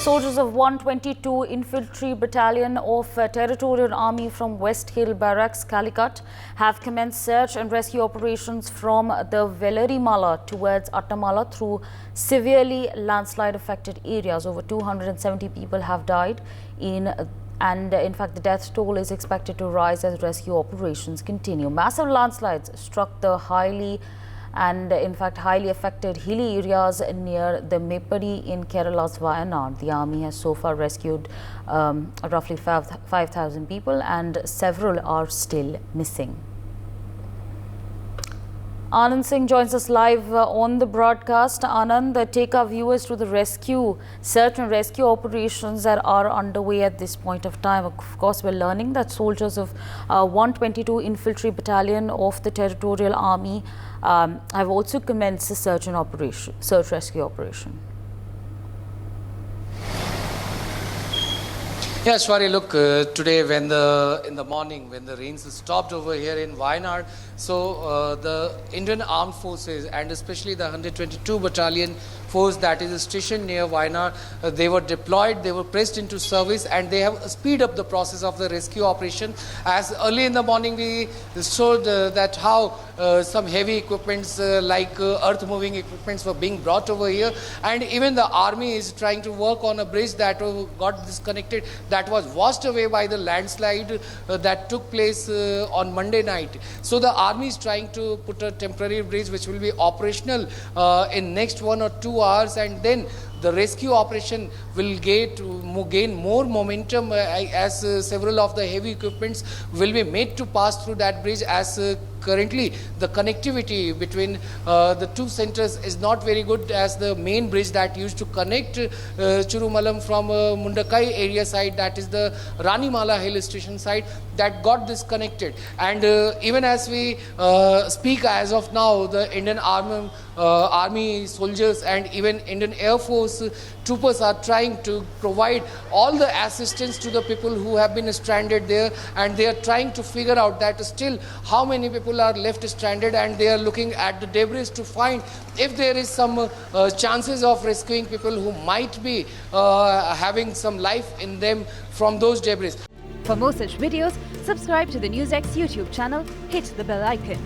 Soldiers of 122 Infantry Battalion of Territorial Army from West Hill Barracks, Calicut, have commenced search and rescue operations from the Vellarimala towards Attamala through severely landslide-affected areas. Over 270 people have died and in fact the death toll is expected to rise as rescue operations continue. Massive landslides struck the highly affected hilly areas near the Meppadi in Kerala's Wayanad. The army has so far rescued roughly 5,000 people and several are still missing. Anand Singh joins us live on the broadcast. Anand, take our viewers to the search and rescue operations that are underway at this point of time. Of course, we're learning that soldiers of 122 Infantry Battalion of the Territorial Army have also commenced a search rescue operation. Yeah, Shwari, look, today in the morning when the rains stopped over here in Wayanad, so the Indian Armed Forces and especially the 122 Battalion force that is stationed near Wayanad, they were deployed, they were pressed into service and they have speed up the process of the rescue operation. As early in the morning we showed that how some heavy equipments like earth moving equipments were being brought over here, and even the army is trying to work on a bridge that got disconnected, that was washed away by the landslide that took place on Monday night. So the army is trying to put a temporary bridge which will be operational in next 1 or 2 hours, and then the rescue operation will gain more momentum as several of the heavy equipments will be made to pass through that bridge, as currently the connectivity between the two centers is not very good, as the main bridge that used to connect Churumalam from Mundakai area side, that is the Ranimala hill station side, that got disconnected. And even as we speak as of now, the Indian Army soldiers and even Indian Air Force troopers are trying to provide all the assistance to the people who have been stranded there, and they are trying to figure out that still how many people are left stranded, and they are looking at the debris to find if there is some chances of rescuing people who might be having some life in them from those debris. For more such videos, subscribe to the NewsX YouTube channel, hit the bell icon.